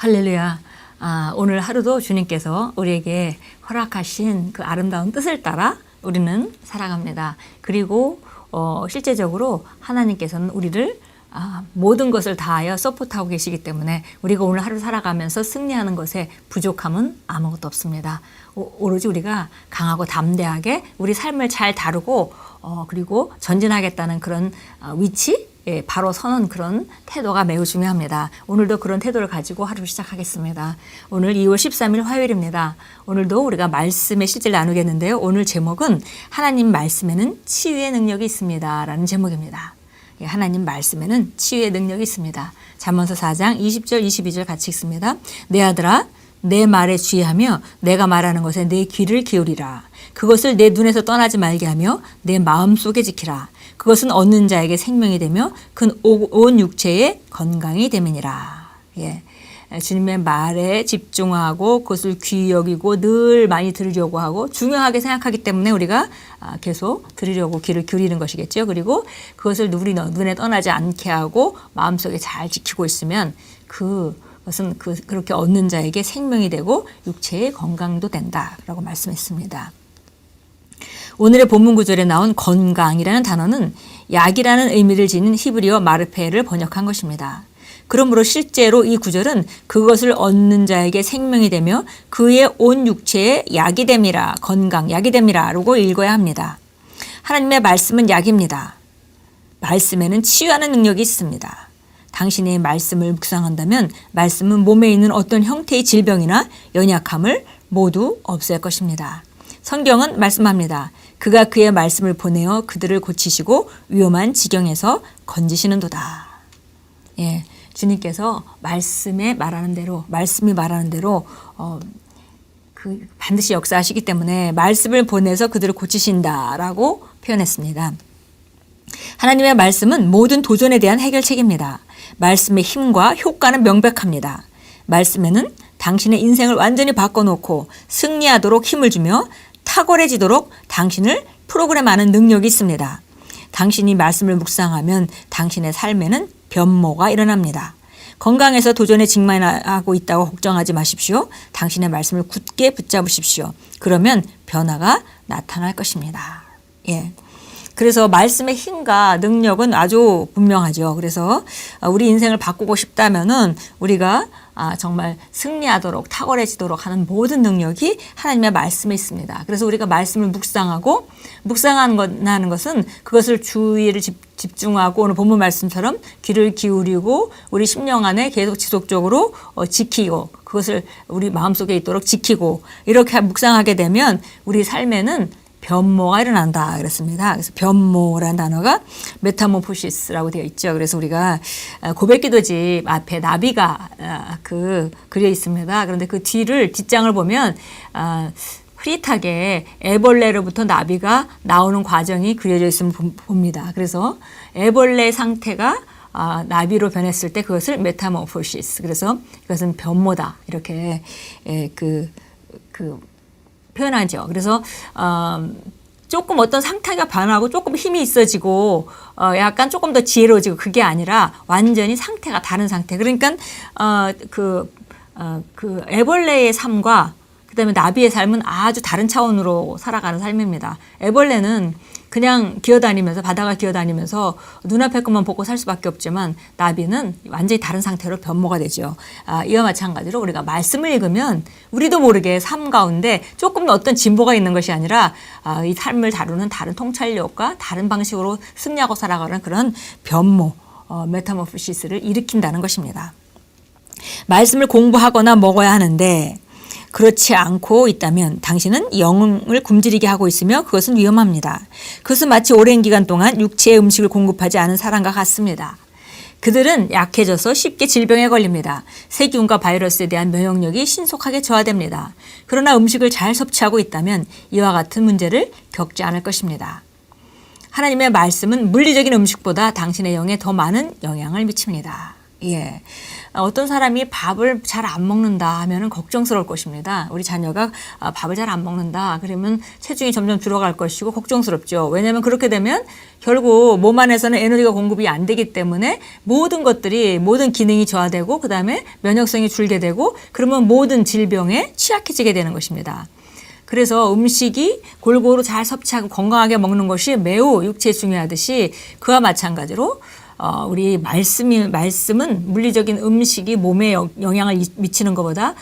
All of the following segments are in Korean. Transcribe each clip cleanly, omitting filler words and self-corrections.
할렐루야. 오늘 하루도 주님께서 우리에게 허락하신 그 아름다운 뜻을 따라 우리는 살아갑니다. 그리고 실제적으로 하나님께서는 우리를 모든 것을 다하여 서포트하고 계시기 때문에 우리가 오늘 하루 살아가면서 승리하는 것에 부족함은 아무것도 없습니다. 오로지 우리가 강하고 담대하게 우리 삶을 잘 다루고 그리고 전진하겠다는 그런 위치, 바로 서는 그런 태도가 매우 중요합니다. 오늘도 그런 태도를 가지고 하루를 시작하겠습니다. 오늘 2월 13일 화요일입니다. 오늘도 우리가 말씀의 실제를 나누겠는데요. 오늘 제목은 하나님 말씀에는 치유의 능력이 있습니다 라는 제목입니다. 하나님 말씀에는 치유의 능력이 있습니다. 잠언서 4장 20절 22절 같이 읽습니다. 내 아들아 내 말에 주의하며 내가 말하는 것에 내 귀를 기울이라. 그것을 내 눈에서 떠나지 말게 하며 내 마음속에 지키라. 그것은 얻는 자에게 생명이 되며 그 온 육체의 건강이 됨이니라. 주님의 말에 집중하고 그것을 귀히 여기고 늘 많이 들으려고 하고 중요하게 생각하기 때문에 우리가 계속 들으려고 귀를 기울이는 것이겠죠. 그리고 그것을 우리 눈에 떠나지 않게 하고 마음속에 잘 지키고 있으면 그것은 그렇게 얻는 자에게 생명이 되고 육체의 건강도 된다라고 말씀했습니다. 오늘의 본문 구절에 나온 건강이라는 단어는 약이라는 의미를 지닌 히브리어 마르페를 번역한 것입니다. 그러므로 실제로 이 구절은 그것을 얻는 자에게 생명이 되며 그의 온 육체에 약이 됨이라, 건강, 약이 됨이라 라고 읽어야 합니다. 하나님의 말씀은 약입니다. 말씀에는 치유하는 능력이 있습니다. 당신의 말씀을 묵상한다면 말씀은 몸에 있는 어떤 형태의 질병이나 연약함을 모두 없앨 것입니다. 성경은 말씀합니다. 그가 그의 말씀을 보내어 그들을 고치시고 위험한 지경에서 건지시는도다. 주님께서 말씀이 말하는 대로 반드시 역사하시기 때문에 말씀을 보내서 그들을 고치신다라고 표현했습니다. 하나님의 말씀은 모든 도전에 대한 해결책입니다. 말씀의 힘과 효과는 명백합니다. 말씀에는 당신의 인생을 완전히 바꿔놓고 승리하도록 힘을 주며 탁월해지도록 당신을 프로그램하는 능력이 있습니다. 당신이 말씀을 묵상하면 당신의 삶에는 변모가 일어납니다. 건강에서 도전에 직면하고 있다고 걱정하지 마십시오. 당신의 말씀을 굳게 붙잡으십시오. 그러면 변화가 나타날 것입니다. 그래서 말씀의 힘과 능력은 아주 분명하죠. 그래서 우리 인생을 바꾸고 싶다면은 우리가 정말 승리하도록 탁월해지도록 하는 모든 능력이 하나님의 말씀에 있습니다. 그래서 우리가 말씀을 묵상하는 것은 그것을 주의를 집중하고 오늘 본문 말씀처럼 귀를 기울이고 우리 심령 안에 계속 지속적으로 지키고 그것을 우리 마음속에 있도록 지키고 이렇게 묵상하게 되면 우리 삶에는 변모가 일어난다 그랬습니다. 그래서 변모라는 단어가 메타모포시스라고 되어 있죠. 그래서 우리가 고백기도집 앞에 나비가 그려 있습니다. 그런데 그 뒷장을 보면 흐릿하게 애벌레로부터 나비가 나오는 과정이 그려져 있음을 봅니다. 그래서 애벌레 상태가 나비로 변했을 때 그것을 메타모포시스. 그래서 이것은 변모다 이렇게 표현하죠. 그래서 조금 어떤 상태가 변하고 조금 힘이 있어지고 약간 조금 더 지혜로워지고 그게 아니라 완전히 상태가 다른 상태. 그러니까 그 애벌레의 삶과 그다음에 나비의 삶은 아주 다른 차원으로 살아가는 삶입니다. 애벌레는 그냥 기어다니면서 바다가 기어다니면서 눈앞에 것만 보고 살 수밖에 없지만 나비는 완전히 다른 상태로 변모가 되죠. 이와 마찬가지로 우리가 말씀을 읽으면 우리도 모르게 삶 가운데 조금 어떤 진보가 있는 것이 아니라 이 삶을 다루는 다른 통찰력과 다른 방식으로 승리하고 살아가는 그런 변모, 메타모포시스를 일으킨다는 것입니다. 말씀을 공부하거나 먹어야 하는데 그렇지 않고 있다면 당신은 영을 굶주리게 하고 있으며 그것은 위험합니다. 그것은 마치 오랜 기간 동안 육체의 음식을 공급하지 않은 사람과 같습니다. 그들은 약해져서 쉽게 질병에 걸립니다. 세균과 바이러스에 대한 면역력이 신속하게 저하됩니다. 그러나 음식을 잘 섭취하고 있다면 이와 같은 문제를 겪지 않을 것입니다. 하나님의 말씀은 물리적인 음식보다 당신의 영에 더 많은 영향을 미칩니다. 어떤 사람이 밥을 잘 안 먹는다 하면은 걱정스러울 것입니다. 우리 자녀가 밥을 잘 안 먹는다 그러면 체중이 점점 줄어갈 것이고 걱정스럽죠. 왜냐하면 그렇게 되면 결국 몸 안에서는 에너지가 공급이 안 되기 때문에 모든 것들이 모든 기능이 저하되고 그다음에 면역성이 줄게 되고 그러면 모든 질병에 취약해지게 되는 것입니다. 그래서 음식이 골고루 잘 섭취하고 건강하게 먹는 것이 매우 육체에 중요하듯이 그와 마찬가지로 우리 말씀은 물리적인 음식이 몸에 영향을 미치는 것보다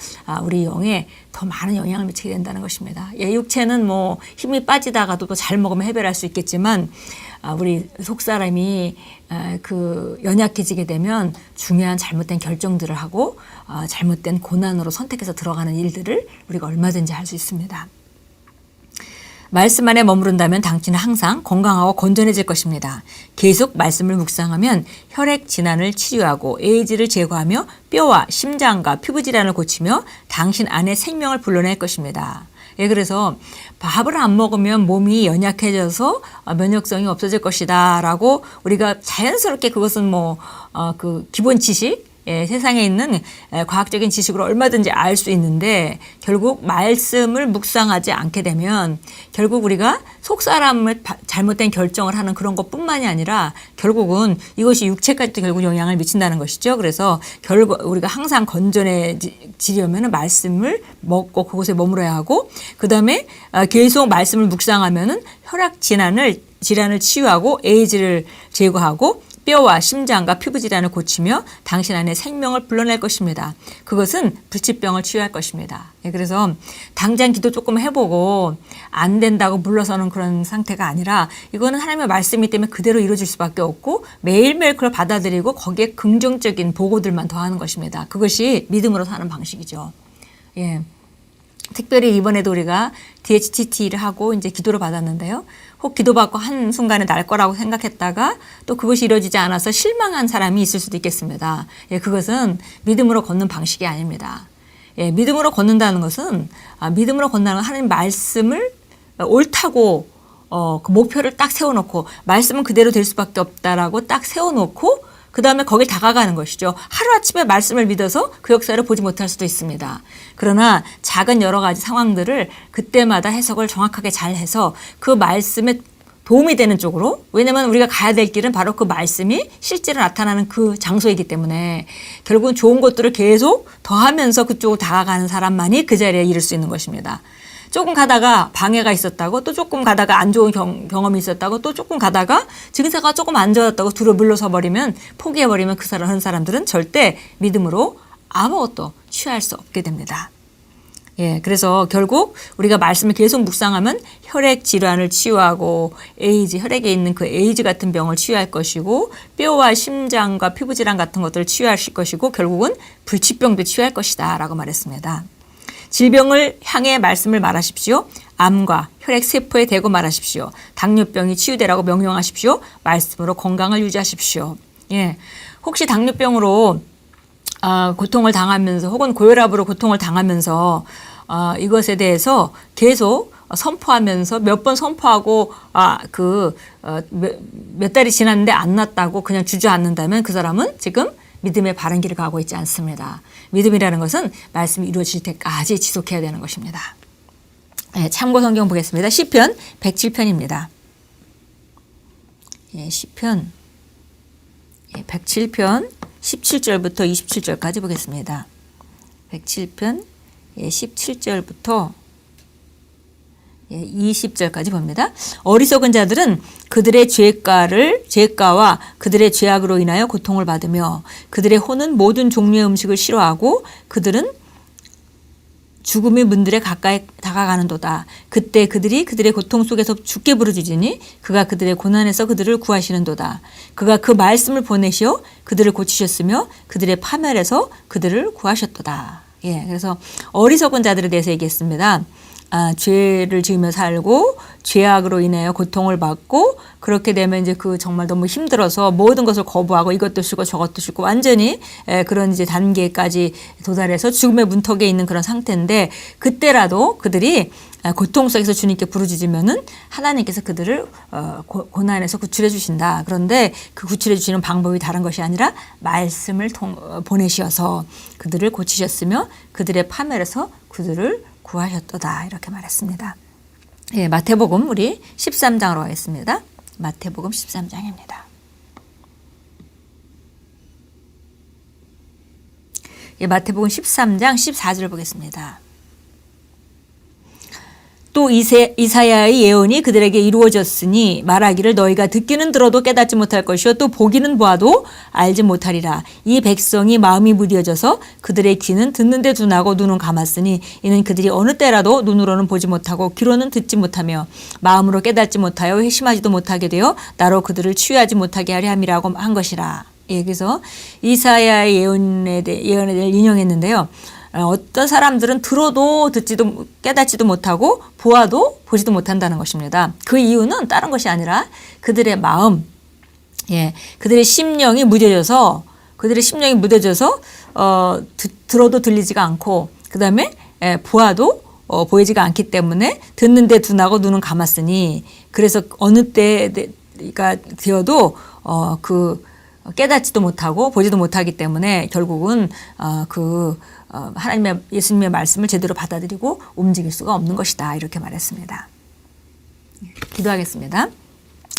우리 영에 더 많은 영향을 미치게 된다는 것입니다. 예, 육체는 뭐 힘이 빠지다가도 또 잘 먹으면 해결할 수 있겠지만 우리 속사람이 그 연약해지게 되면 중요한 잘못된 결정들을 하고 잘못된 고난으로 선택해서 들어가는 일들을 우리가 얼마든지 할 수 있습니다. 말씀 안에 머무른다면 당신은 항상 건강하고 건전해질 것입니다. 계속 말씀을 묵상하면 혈액 질환을 치료하고 에이즈를 제거하며 뼈와 심장과 피부 질환을 고치며 당신 안에 생명을 불러낼 것입니다. 예, 그래서 밥을 안 먹으면 몸이 연약해져서 면역성이 없어질 것이다 라고 우리가 자연스럽게 그것은 그 기본 지식 예, 세상에 있는 과학적인 지식으로 얼마든지 알 수 있는데 결국 말씀을 묵상하지 않게 되면 결국 우리가 속사람을 잘못된 결정을 하는 그런 것뿐만이 아니라 결국은 이것이 육체까지도 결국 영향을 미친다는 것이죠. 그래서 결국 우리가 항상 건전해지려면 말씀을 먹고 그곳에 머물러야 하고 그다음에 계속 말씀을 묵상하면은 혈액 질환을 치유하고 에이즈를 제거하고 뼈와 심장과 피부 질환을 고치며 당신 안에 생명을 불러낼 것입니다. 그것은 불치병을 치유할 것입니다. 그래서 당장 기도 조금 해보고 안 된다고 물러서는 그런 상태가 아니라 이거는 하나님의 말씀이기 때문에 그대로 이루어질 수밖에 없고 매일매일 그걸 받아들이고 거기에 긍정적인 보고들만 더하는 것입니다. 그것이 믿음으로 사는 방식이죠. 예. 특별히 이번에도 우리가 DHTT를 하고 이제 기도를 받았는데요. 혹 기도받고 한 순간에 날 거라고 생각했다가 또 그것이 이루어지지 않아서 실망한 사람이 있을 수도 있겠습니다. 예, 그것은 믿음으로 걷는 방식이 아닙니다. 예, 믿음으로 걷는다는 것은 믿음으로 걷는다는 건 하나님 말씀을 옳다고 그 목표를 딱 세워놓고 말씀은 그대로 될 수밖에 없다라고 딱 세워놓고 그 다음에 거길 다가가는 것이죠. 하루아침에 말씀을 믿어서 그 역사를 보지 못할 수도 있습니다. 그러나 작은 여러 가지 상황들을 그때마다 해석을 정확하게 잘 해서 그 말씀에 도움이 되는 쪽으로 왜냐하면 우리가 가야 될 길은 바로 그 말씀이 실제로 나타나는 그 장소이기 때문에 결국은 좋은 것들을 계속 더하면서 그쪽으로 다가가는 사람만이 그 자리에 이를 수 있는 것입니다. 조금 가다가 방해가 있었다고 또 조금 가다가 안 좋은 경험이 있었다고 또 조금 가다가 증세가 조금 안 좋았다고 뒤로 물러서 버리면 포기해버리면 그런 사람들은 절대 믿음으로 아무것도 취할 수 없게 됩니다. 예, 그래서 결국 우리가 말씀을 계속 묵상하면 혈액 질환을 치유하고 혈액에 있는 그 에이즈 같은 병을 치유할 것이고 뼈와 심장과 피부 질환 같은 것들을 치유하실 것이고 결국은 불치병도 치유할 것이다 라고 말했습니다. 질병을 향해 말씀을 말하십시오. 암과 혈액 세포에 대고 말하십시오. 당뇨병이 치유되라고 명령하십시오. 말씀으로 건강을 유지하십시오. 예, 혹시 당뇨병으로 고통을 당하면서 혹은 고혈압으로 고통을 당하면서 이것에 대해서 계속 선포하면서 몇 번 선포하고 몇 달이 지났는데 안 낫다고 그냥 주저앉는다면 그 사람은 지금 믿음의 바른 길을 가고 있지 않습니다. 믿음이라는 것은 말씀이 이루어질 때까지 지속해야 되는 것입니다. 네, 참고 성경 보겠습니다. 시편 107편입니다. 예, 시편 107편 17절부터 27절까지 보겠습니다. 107편 17절부터 20절까지 봅니다. 어리석은 자들은 그들의 죄가와 그들의 죄악으로 인하여 고통을 받으며 그들의 혼은 모든 종류의 음식을 싫어하고 그들은 죽음의 문들에 가까이 다가가는도다. 그때 그들이 그들의 고통 속에서 죽게 부르짖으니 그가 그들의 고난에서 그들을 구하시는도다. 그가 그 말씀을 보내시어 그들을 고치셨으며 그들의 파멸에서 그들을 구하셨도다. 예, 그래서 어리석은 자들에 대해서 얘기했습니다. 죄를 지으며 살고 죄악으로 인하여 고통을 받고 그렇게 되면 이제 그 정말 너무 힘들어서 모든 것을 거부하고 이것도 싫고 저것도 싫고 완전히 그런 이제 단계까지 도달해서 죽음의 문턱에 있는 그런 상태인데 그때라도 그들이 고통 속에서 주님께 부르짖으면은 하나님께서 그들을 고난에서 구출해 주신다. 그런데 그 구출해 주시는 방법이 다른 것이 아니라 말씀을 보내셔서 그들을 고치셨으며 그들의 파멸에서 그들을 구하셨도다. 이렇게 말했습니다. 예, 마태복음 우리 13장으로 가겠습니다. 마태복음 13장입니다. 예, 마태복음 13장 14절을 보겠습니다. 또 이사야의 예언이 그들에게 이루어졌으니 말하기를 너희가 듣기는 들어도 깨닫지 못할 것이요 또 보기는 보아도 알지 못하리라. 이 백성이 마음이 무뎌져서 그들의 귀는 듣는데 둔하고 눈은 감았으니 이는 그들이 어느 때라도 눈으로는 보지 못하고 귀로는 듣지 못하며 마음으로 깨닫지 못하여 회심하지도 못하게 되어 나로 그들을 치유하지 못하게 하려 함이라고 한 것이라. 예, 그래서 이사야의 예언에 대해 인용했는데요. 어떤 사람들은 들어도 듣지도 깨닫지도 못하고 보아도 보지도 못한다는 것입니다. 그 이유는 다른 것이 아니라 그들의 마음, 예, 그들의 심령이 무뎌져서 들어도 들리지가 않고 그 다음에 보아도 보이지가 않기 때문에 듣는데 둔하고 눈은 감았으니 그래서 어느 때가 되어도 깨닫지도 못하고 보지도 못하기 때문에 결국은 하나님의 예수님의 말씀을 제대로 받아들이고 움직일 수가 없는 것이다. 이렇게 말했습니다. 기도하겠습니다.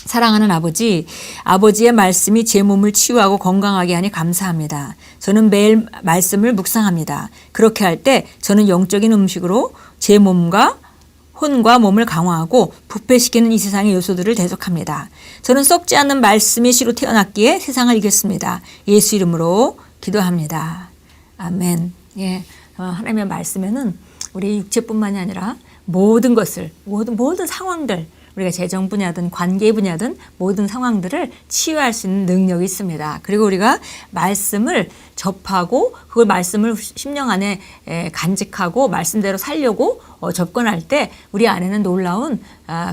사랑하는 아버지, 아버지의 말씀이 제 몸을 치유하고 건강하게 하니 감사합니다. 저는 매일 말씀을 묵상합니다. 그렇게 할 때 저는 영적인 음식으로 제 몸과 혼과 몸을 강화하고 부패시키는 이 세상의 요소들을 대적합니다. 저는 썩지 않는 말씀의 씨로 태어났기에 세상을 이겼습니다. 예수 이름으로 기도합니다. 아멘. 예, 하나님의 말씀에는 우리 육체뿐만이 아니라 모든 것을, 모든 상황들, 우리가 재정 분야든 관계 분야든 모든 상황들을 치유할 수 있는 능력이 있습니다. 그리고 우리가 말씀을 접하고 그걸 말씀을 심령 안에 간직하고 말씀대로 살려고 접근할 때 우리 안에는 놀라운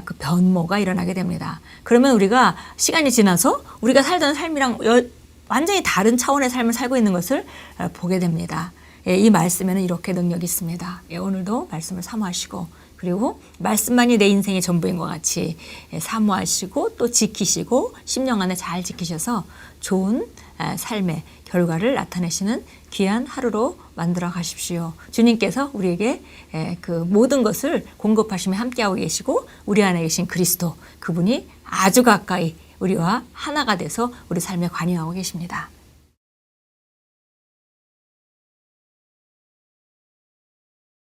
그 변모가 일어나게 됩니다. 그러면 우리가 시간이 지나서 우리가 살던 삶이랑 완전히 다른 차원의 삶을 살고 있는 것을 보게 됩니다. 이 말씀에는 이렇게 능력이 있습니다. 오늘도 말씀을 사모하시고 그리고 말씀만이 내 인생의 전부인 것 같이 사모하시고 또 지키시고 심령 안에 잘 지키셔서 좋은 삶의 결과를 나타내시는 귀한 하루로 만들어 가십시오. 주님께서 우리에게 그 모든 것을 공급하시며 함께하고 계시고 우리 안에 계신 그리스도 그분이 아주 가까이 우리와 하나가 돼서 우리 삶에 관여하고 계십니다.